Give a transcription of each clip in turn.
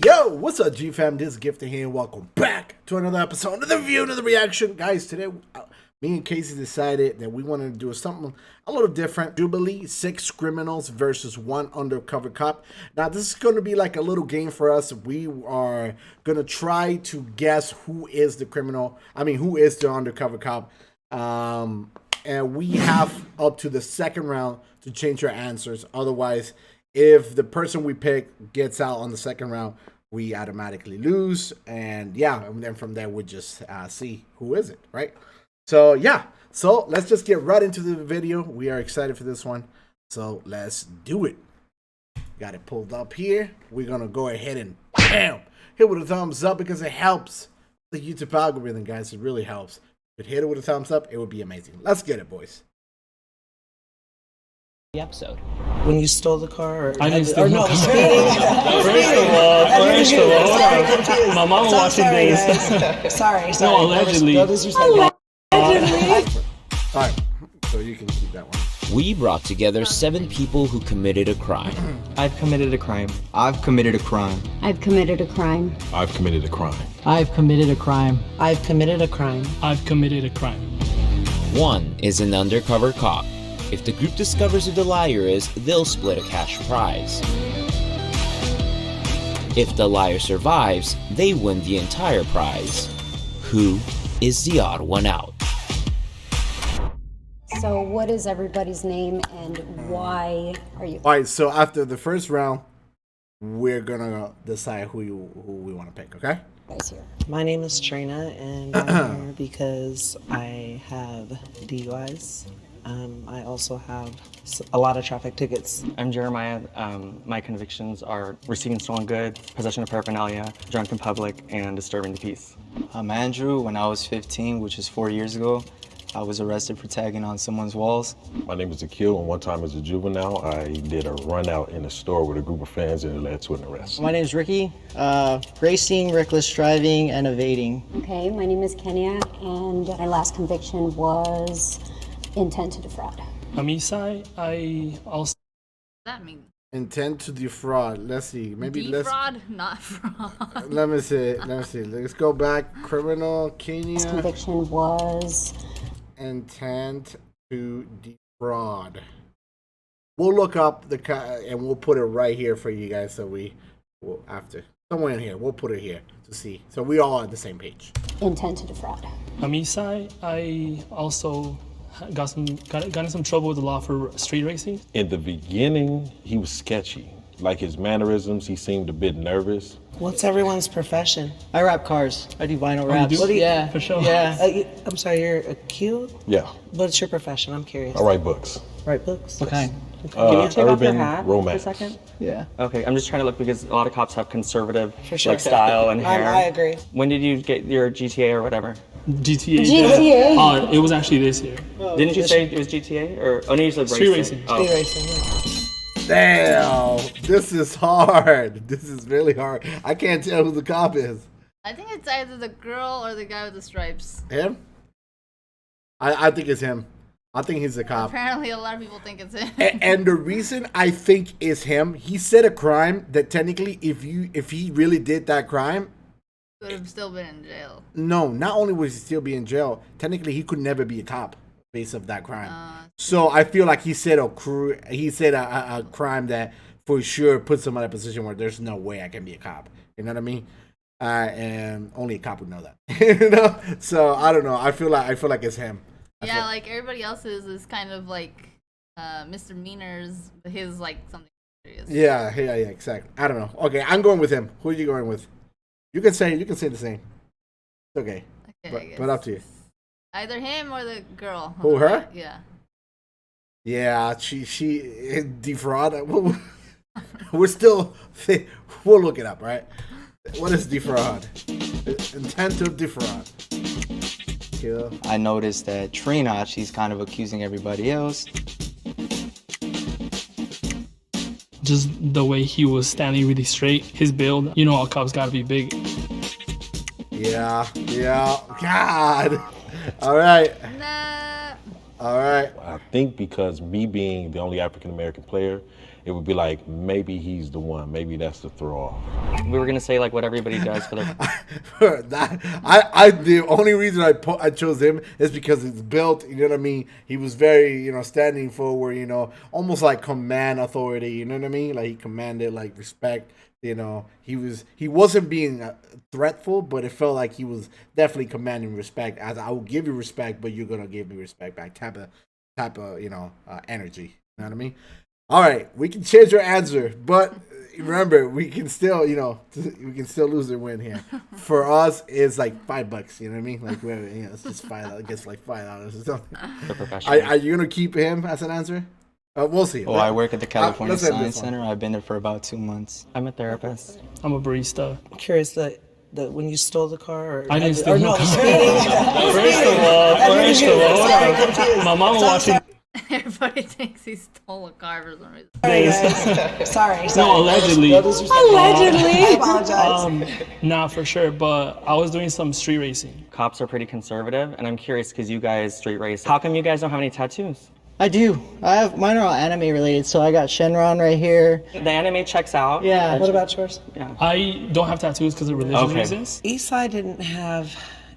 Yo, what's up, G fam? This is Gifted here, and welcome back to another episode of the review, another reaction. Guys, today me and Casey decided that we wanted to do something a little different. Jubilee, 6 criminals versus 1 undercover cop. Now, this is going to be like a little game for us. We are going to try to guess who is the criminal. I mean, who is the undercover cop. And we have up to the second round to change our answers. Otherwise, if the person we pick gets out on the second round, we automatically lose. And yeah, and then from there, we'll just see who is it, right? So yeah, so let's just get right into the video. We are excited for this one. So let's do it. Got it pulled up here. We're going to go ahead and bam, hit with a thumbs up because it helps the YouTube algorithm, guys. It really helps. If you hit it with a thumbs up, it would be amazing. Let's get it, boys. The episode. When you stole the car? Or, I didn't steal no, the car. First of all, my mom was watching this. Sorry. No, allegedly. Alright, so you can keep that one. We brought together 7 people who committed a crime. I've committed a crime. I've committed a crime. I've committed a crime. I've committed a crime. I've committed a crime. I've committed a crime. I've committed a crime. 1 is an undercover cop. If the group discovers who the liar is, they'll split a cash prize. If the liar survives, they win the entire prize. Who is the odd one out? So what is everybody's name and why are you? Alright, so after the first round, we're gonna decide who we want to pick, okay? Guys here. My name is Trina, and I'm here because I have DUIs. I also have a lot of traffic tickets. I'm Jeremiah. My convictions are receiving stolen goods, possession of paraphernalia, drunk in public, and disturbing the peace. I'm Andrew. When I was 15, which is 4 years ago, I was arrested for tagging on someone's walls. My name is Akil, and one time as a juvenile, I did a run out in a store with a group of fans, and it led to an arrest. My name is Ricky. Racing, reckless driving, and evading. Okay, my name is Kenya and my last conviction was intent to defraud. Amisai, I also. That mean Intent to defraud. Let's see. Maybe defraud, not fraud. Let me see. Let's go back. Criminal Kenya. Last conviction was Intent to defraud. We'll look up the and we'll put it right here for you guys. So we will after somewhere in here. We'll put it here to see. So we all on the same page. intent to defraud. Amisai, I also got in some trouble with the law for street racing. In the beginning, he was sketchy. Like his mannerisms, he seemed a bit nervous. What's everyone's profession? I rap cars. I do vinyl you raps. do? Yeah, For sure. Yeah. I'm sorry, you're Akil? Yeah, What's your profession? I'm curious. I write books. Write books? Okay. Can you take off your urban hat romance. for a second? Yeah. Okay, I'm just trying to look because a lot of cops have conservative For sure. like style and hair. I agree. When did you get your GTA or whatever? GTA. GTA. It was actually this year. Didn't you say it was GTA or no? You said Street racing. racing. Oh. Street racing, yeah. Damn, this is hard. This is really hard. I can't tell who the cop is. I think it's either the girl or the guy with the stripes. Him? I think it's him. I think he's the cop. Apparently, a lot of people think it's him. And the reason I think is him, he said a crime that technically, if he really did that crime, Would have still been in jail. no, not only would he still be in jail, technically he could never be a cop based of that crime. So I feel like he said a crime that for sure puts him in a position where there's no way I can be a cop. You know what I mean? And only a cop would know that. You know? So I don't know. I feel like it's him. Yeah, like everybody else's is kind of like misdemeanors. His like something serious. Yeah, exactly. I don't know. Okay, I'm going with him. Who are you going with? You can say the same. It's okay. Okay, but up to you. Either him or the girl. Who, her? Yeah. Yeah, she defraud. We're still. We'll look it up, right? What is defraud? Intent to defraud. Yeah. I noticed that Trina, she's kind of accusing everybody else. Just the way he was standing really straight, his build. You know, all cops gotta be big. Yeah. God. All right. Nah. All right. I think because me being the only African American player it would be like, maybe he's the one. Maybe that's the throw off. We were gonna say like what everybody does for their. The only reason I chose him is because he's built. You know what I mean? He was very, standing forward. Almost like command authority. You know what I mean? Like he commanded like respect. He wasn't being threatful, but it felt like he was definitely commanding respect. As I will give you respect, but you're gonna give me respect back. Type of energy. You know what I mean? All right, we can change your answer, but remember, we can still lose or win here. For us, it's like $5. You know what I mean? Like it's just $5. It gets like $5 or something. Are you gonna keep him as an answer? We'll see. Well, I work at the California Science Center. I've been there for about 2 months. I'm a therapist. I'm a barista. I'm curious that when you stole the car, or I didn't steal the car. First of all, my mom was watching. Everybody thinks he stole a car for some reason. Sorry. No, allegedly. Allegedly. I apologize. Nah, for sure. But I was doing some street racing. Cops are pretty conservative, and I'm curious because you guys street race. How come you guys don't have any tattoos? I do. Mine are all anime related, so I got Shenron right here. The anime checks out. Yeah. What about yours? Yeah. I don't have tattoos because of religious reasons. Esai didn't have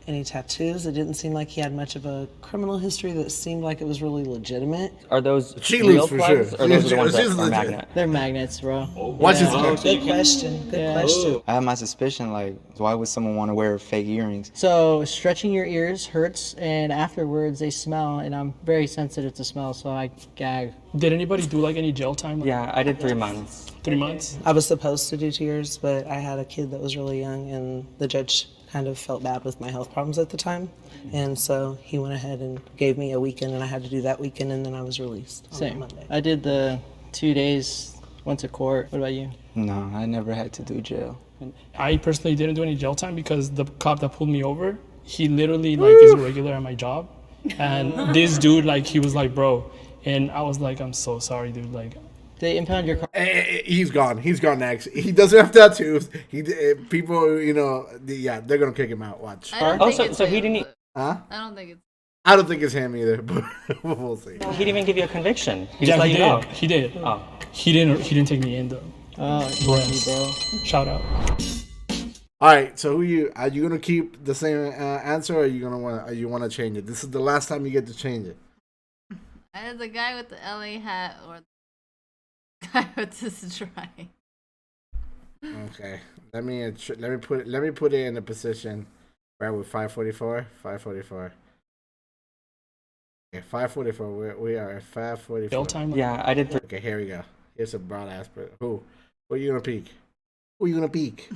any tattoos. It didn't seem like he had much of a criminal history that seemed like it was really legitimate. Are those She real lose for plugs, sure. or those are the ones She's that are legit. magnet? They're magnets, bro. Watch his Good question. Good question. I have my suspicion, like, why would someone want to wear fake earrings? So stretching your ears hurts, and afterwards they smell, and I'm very sensitive to smell, so I gag. Did anybody do like any jail time? Yeah, I did 3 months. 3 months? I was supposed to do 2 years, but I had a kid that was really young, and the judge kind of felt bad with my health problems at the time. And so he went ahead and gave me a weekend, and I had to do that weekend, and then I was released on Same. Monday. I did the 2 days, went to court. What about you? No, I never had to do jail. I personally didn't do any jail time because the cop that pulled me over, he literally like is a regular at my job. And this dude, like, he was like, bro. And I was like, I'm so sorry, dude. Like, They impound your car. He's gone. He's gone next. He doesn't have tattoos. People, they're gonna kick him out. Watch. I don't Oh, think it's so he him, didn't. Huh? I don't think it's. I don't think it's him either, but we'll see. He didn't even give you a conviction. He yeah, just let he you did. know. He did. Oh. He didn't take me in though. Oh, Bless. bro. Shout out. All right. So are you gonna keep the same answer, or are you want to change it? This is the last time you get to change it. Either the guy with the LA hat or the guy with the stripe. Okay. Let me put it in a position where we're 544. 544. Okay, 544. We are at 544. Jail time. Yeah, I did. Okay, here we go. Here's a broad ass. Who are you gonna peek? Who are you gonna peek?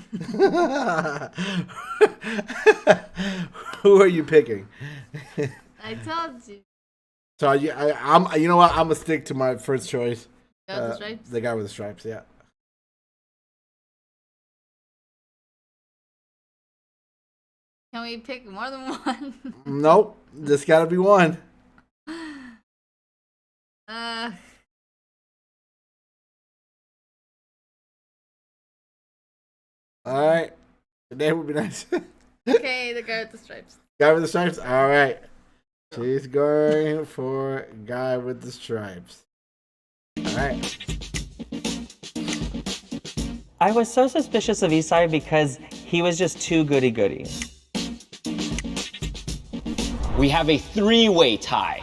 Who are you picking? I told you. So I'm. You know what? I'm gonna stick to my first choice. Guy with the stripes? The guy with the stripes. Yeah. Can we pick more than one? Nope. There's gotta be one. All right. Today would be nice. Okay, the guy with the stripes. Guy with the stripes. All right. She's going for guy with the stripes. All right. I was so suspicious of Esai because he was just too goody-goody. We have a 3-way tie.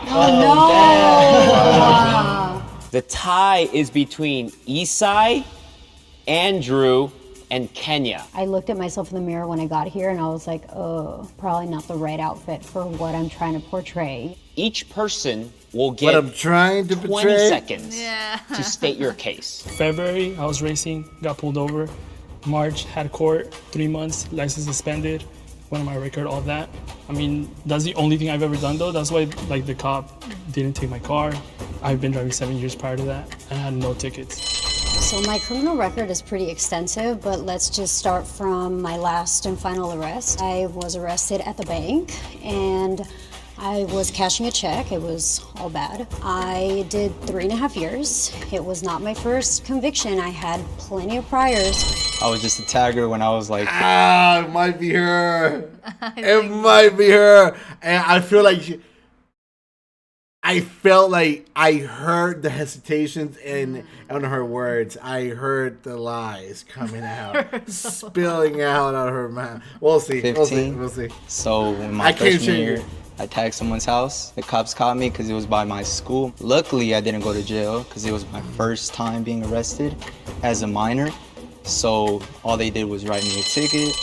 The tie is between Esai, Andrew, and Kenya. I looked at myself in the mirror when I got here and I was like, oh, probably not the right outfit for what I'm trying to portray. Each person will What get I'm trying to 20 portray. seconds to state your case. February, I was racing, got pulled over. March, had court, 3 months, license suspended, went on my record, all that. I mean, that's the only thing I've ever done though. That's why like the cop didn't take my car. I've been driving 7 years prior to that and had no tickets. So my criminal record is pretty extensive, but let's just start from my last and final arrest. I was arrested at the bank and I was cashing a check. It was all bad. I did 3.5 years. It was not my first conviction. I had plenty of priors. I was just a tagger when I was like, It might be her. It might be her. And I feel like I felt like I heard the hesitations on her words. I heard the lies coming out, spilling out of her mouth. We'll see. 15. We'll see. So in I my can't freshman change year, it. I tagged someone's house. The cops caught me because it was by my school. Luckily, I didn't go to jail because it was my first time being arrested as a minor. So all they did was write me a ticket.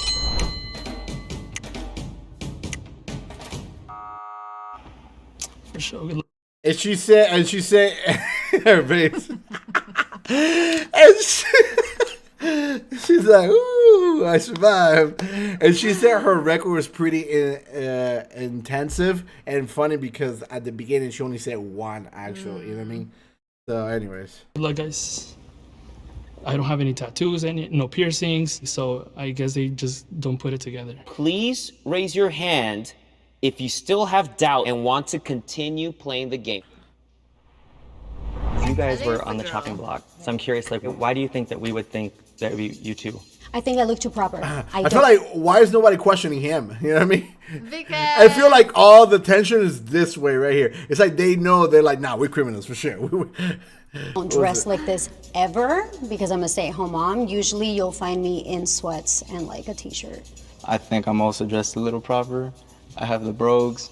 For sure. Good luck. And she said, her face. And she's like, ooh, I survived. And she said her record was pretty intensive and funny because at the beginning she only said one actual, you know what I mean? So anyways. Good luck, guys. I don't have any tattoos, no piercings, so I guess they just don't put it together. Please raise your hand if you still have doubt and want to continue playing the game. You guys were on the chopping block, so I'm curious, like, why do you think that we would think that you two? I think I look too proper. I feel like, why is nobody questioning him? You know what I mean? Because I feel like all the tension is this way right here. It's like they know, they're like, nah, we're criminals for sure. don't dress like this ever because I'm a stay-at-home mom. Usually you'll find me in sweats and like a t-shirt. I think I'm also dressed a little proper. I have the brogues.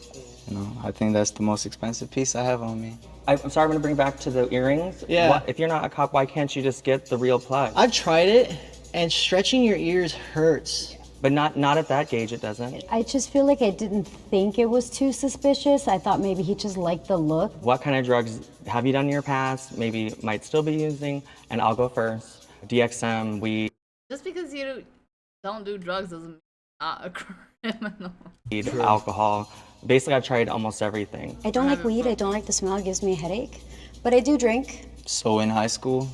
You know, I think that's the most expensive piece I have on me. I'm sorry, I'm gonna bring back to the earrings. Yeah. If you're not a cop, why can't you just get the real plug? I've tried it, and stretching your ears hurts. But not at that gauge, it doesn't. I just feel like I didn't think it was too suspicious. I thought maybe he just liked the look. What kind of drugs have you done in your past, maybe might still be using? And I'll go first. DXM, weed, just because you don't do drugs doesn't mean you're not a criminal. alcohol. Basically, I've tried almost everything. I don't like weed. I don't like the smell. It gives me a headache. But I do drink. So in high school,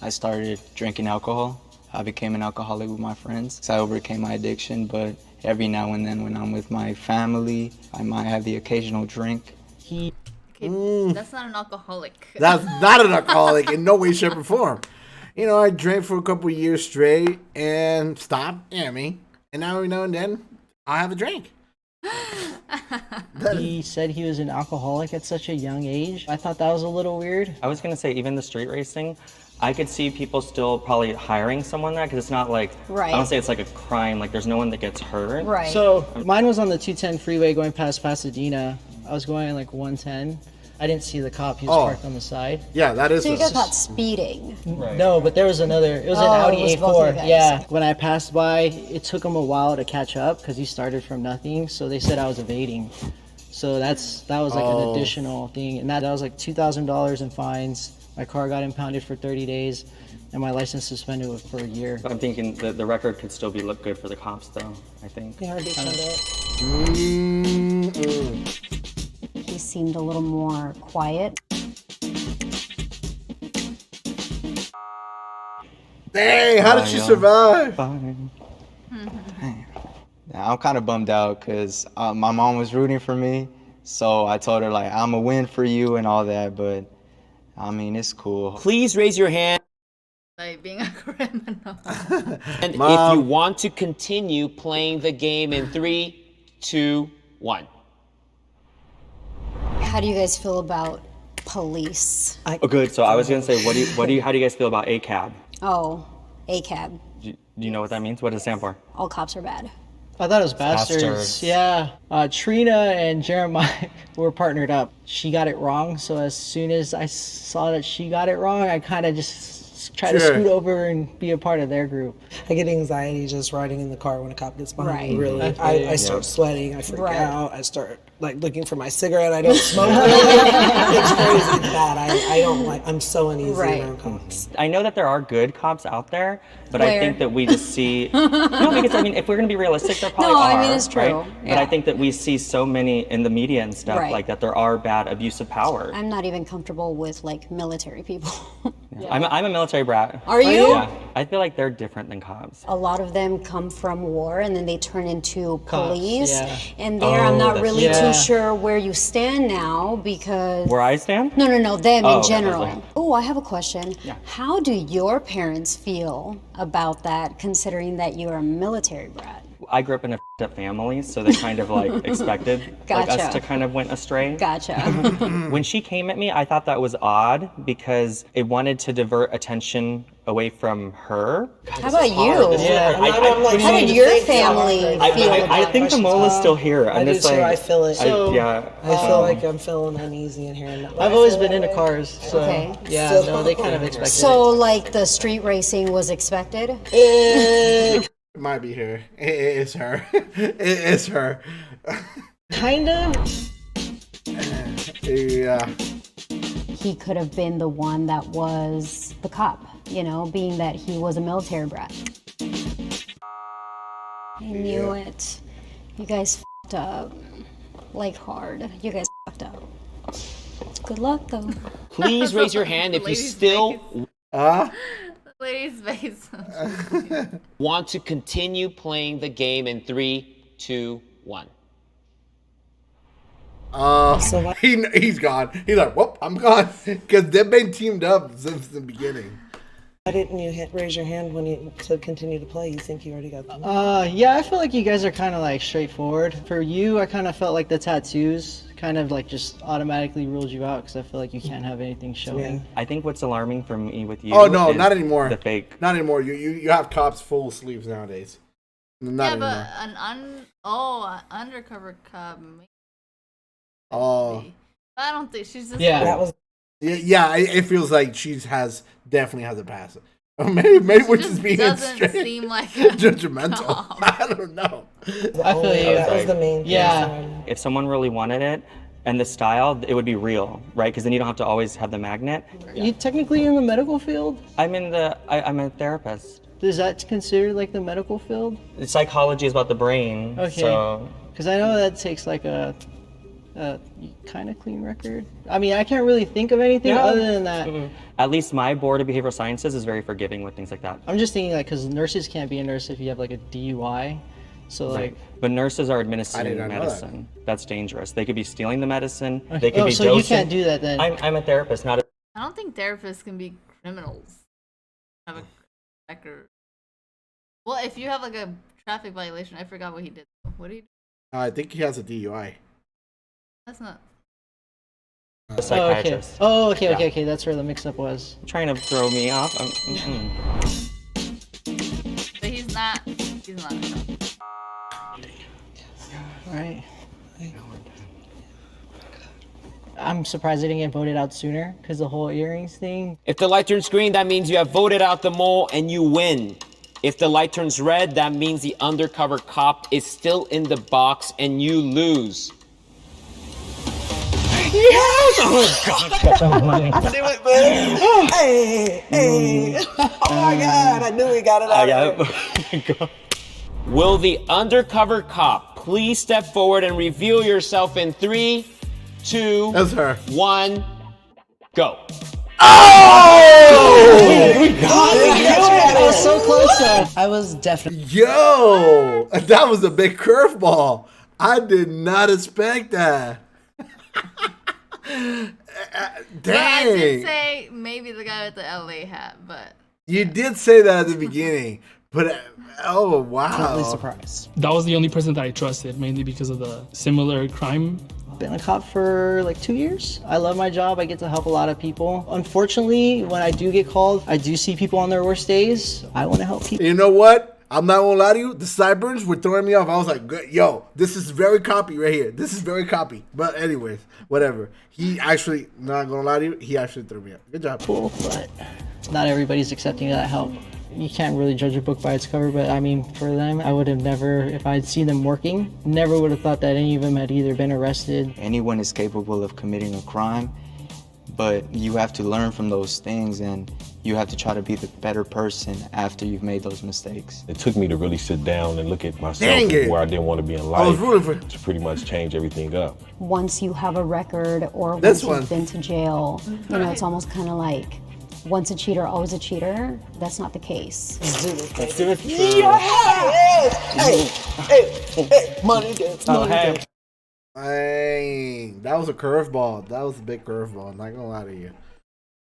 I started drinking alcohol. I became an alcoholic with my friends. I overcame my addiction, but every now and then when I'm with my family, I might have the occasional drink. Okay, that's not an alcoholic. That's not an alcoholic in no way, shape, or form. You know, I drank for a couple of years straight and stopped, you know what I mean? And now every now and then, I have a drink. He said he was an alcoholic at such a young age. I thought that was a little weird. I was gonna say, even the street racing, I could see people still probably hiring someone that, because it's not like, Right. I don't say it's like a crime, like there's no one that gets hurt. Right. So mine was on the 210 freeway going past Pasadena. I was going like 110. I didn't see the cop. He was parked on the side. Yeah, that is So you got caught speeding. No, but there was another. It was an Oh, Audi it was both of you A4. guys. Yeah. When I passed by, it took him a while to catch up because he started from nothing. So they said I was evading. So that was like an additional thing, and that was like $2,000 in fines. My car got impounded for 30 days, and my license suspended for a year. I'm thinking the record could still look good for the cops, though, I think. They already found out. He seemed a little more quiet. Dang, how did she survive? Fine. I'm kind of bummed out because my mom was rooting for me. So I told her, like, I'm going to win for you and all that. But, I mean, it's cool. Please raise your hand. Like being a criminal. And Mom. if you want to continue playing the game in 3, 2, 1. How do you guys feel about police? Oh, good. So I was gonna say, how do you guys feel about ACAB? Oh, ACAB. Do you know what that means? What does it stand for? All cops are bad. I thought it was bastards. Bastards. Yeah. Trina and Jeremiah were partnered up. She got it wrong, so as soon as I saw that she got it wrong, I kind of just tried to scoot over and be a part of their group. I get anxiety just riding in the car when a cop gets behind me. Right. Really, I start sweating. I freak Right. out. I start like looking for my cigarette. I don't smoke. It's crazy bad. I don't like. I'm so uneasy Right. around cops. I know that there are good cops out there, but I Where? think that we just see no, because I mean, if we're gonna be realistic, there probably No, are. I mean, it's true. Right? But Yeah. I think that we see so many in the media and stuff Right. like that. There are bad abuse of power. I'm not even comfortable with like military people. I'm a military brat. Are you? Yeah. I feel like they're different than cops. A lot of them come from war and then they turn into Cops, police. yeah. And there I'm not that's- really Yeah. too sure where you stand now because Where I stand? No, them Oh, in okay, general. Leslie. Oh, I have a question. Yeah. How do your parents feel about that, considering that you're a military brat? I grew up in a up family, so they kind of like expected like us Gotcha. to kind of went astray. Gotcha. When she came at me, I thought that was odd because it wanted to divert attention away from her. How about you? Yeah. How did your family feel I about think the mole is still here. I do just too. like, I feel it. I feel like I'm feeling uneasy in here. I've always been into cars, so Okay. yeah, no, they kind of expected So, like, the street racing was expected? It might be her. It is her. It is her. it. Kind of. Yeah. He could have been the one that was the cop, you know, being that he was a military brat. I knew it. You guys f***ed up. Like, hard. You guys f***ed up. Good luck, though. Please raise your hand if you still Lady's face. want to continue playing the game in 3, 2, 1. He's gone. He's like, whoop, I'm gone. Because they've been teamed up since the beginning. Why didn't you raise your hand when you to continue to play? You think you already got them? Yeah, I feel like you guys are kind of like straightforward. For you, I kind of felt like the tattoos kind of like just automatically ruled you out because I feel like you can't have anything showing. Yeah. I think what's alarming for me with you. Oh, no, is not anymore. The fake. Not anymore. You have cops full sleeves nowadays. Not Yeah, anymore. but an undercover cop. Oh. I don't think she's just. Yeah. That was Yeah, it feels like she definitely has a pass. Or maybe we're just being doesn't straight seem like a judgmental. cop. I don't know. I feel you. that was the main Yeah. concern. If someone really wanted it and the style, it would be real, right? Because then you don't have to always have the magnet. You technically in the medical field? I'm a therapist. Is that considered like the medical field? Psychology is about the brain. Okay. So Because I know that takes like a kind of clean record. I mean, I can't really think of anything Yeah. other than that. at least my board of behavioral sciences is very forgiving with things like that. I'm just thinking like because nurses can't be a nurse if you have like a DUI. So like. Right. But nurses are I administering did not know that. medicine. That's dangerous. They could be stealing the medicine. Okay. They could be so dosing. you can't do that then. I'm a therapist, not a. I don't think therapists can be criminals. Have a record. Well, if you have like a traffic violation, I forgot what he did. What did he do? I think he has a DUI. That's not. A psychiatrist. Oh, okay. Yeah. Okay. That's where the mix-up was. Trying to throw me off. But he's not. He's not. A cop. All right. I'm surprised I didn't get voted out sooner because the whole earrings thing. If the light turns green, that means you have voted out the mole and you win. If the light turns red, that means the undercover cop is still in the box and you lose. Yes! Oh my god! I knew it, man. Hey! Oh my god! I knew he got it out. Will the undercover cop please step forward and reveal yourself in 3, 2, That's her. 1, go. I was so close though. I was definitely. Yo, that was a big curveball. I did not expect that. But I did Dang. say maybe the guy with the LA hat, but You did say that at the beginning, but oh Totally wow. surprised. That was the only person that I trusted, mainly because of the similar crime. Been a cop for like 2 years. I love my job. I get to help a lot of people. Unfortunately, when I do get called, I do see people on their worst days. I want to help people. You know what? I'm not gonna lie to you. The sideburns were throwing me off. I was like, yo, this is very copy right here. This is very copy. But anyways, whatever. He actually, not gonna lie to you, he actually threw me off. Good job. Cool, but not everybody's accepting of that help. You can't really judge a book by its cover, but I mean, for them, I would have never, if I'd seen them working, never would have thought that any of them had either been arrested. Anyone is capable of committing a crime, but you have to learn from those things and you have to try to be the better person after you've made those mistakes. It took me to really sit down and look at myself Dang it. and where I didn't want to be in I was life rooting for to pretty much change everything up. Once you have a record or This once one. you've been to jail, you know, it's almost kind of like once a cheater, always a cheater. That's not the case. Let's do it. Hey, money dance, money dance. Dang, that was a curveball. That was a big curveball. I'm not gonna lie to you.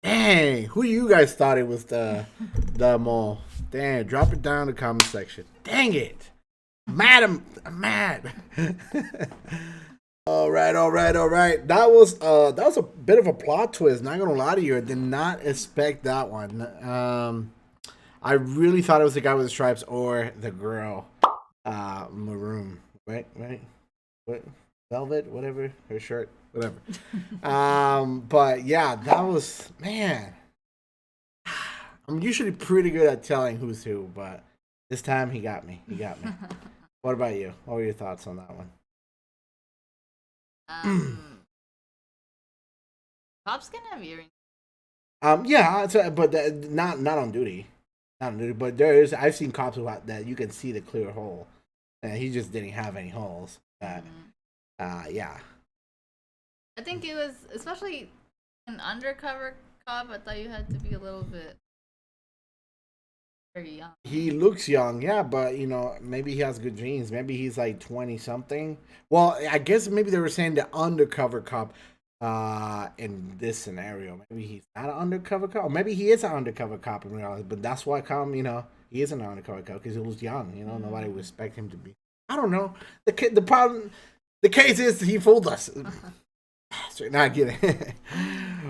Dang, who you guys thought it was the mall? Dang, drop it down in the comment section. Dang it. I'm mad. All right. That was a bit of a plot twist. Not gonna lie to you, I did not expect that one. I really thought it was the guy with the stripes or the girl, maroon. Right. What? Velvet, whatever, her shirt, whatever. But yeah, that was, man. I'm usually pretty good at telling who's who, but this time he got me. What about you? What were your thoughts on that one? Cops can have earrings. Yeah, but not on duty, But I've seen cops that you can see the clear hole, and he just didn't have any holes. But yeah. I think it was, especially an undercover cop, I thought you had to be a little bit very young. He looks young, yeah, but maybe he has good genes. Maybe he's like 20 something. Well, I guess maybe they were saying the undercover cop in this scenario. Maybe he's not an undercover cop. Or maybe he is an undercover cop in reality, but that's why he isn't an undercover cop because he was young. Nobody would expect him to be. I don't know. The case is he fooled us. Not kidding.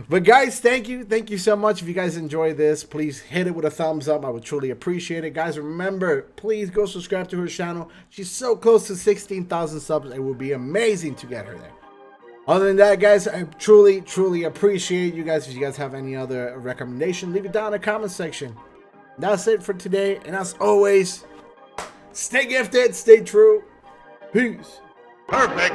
But guys, thank you so much. If you guys enjoy this, please hit it with a thumbs up. I would truly appreciate it. Guys, remember, please go subscribe to her channel. She's so close to 16,000 subs. It would be amazing to get her there. Other than that, guys, I truly appreciate you guys. If you guys have any other recommendation, leave it down in the comment section. That's it for today, and as always, stay gifted, stay true. Peace. Perfect.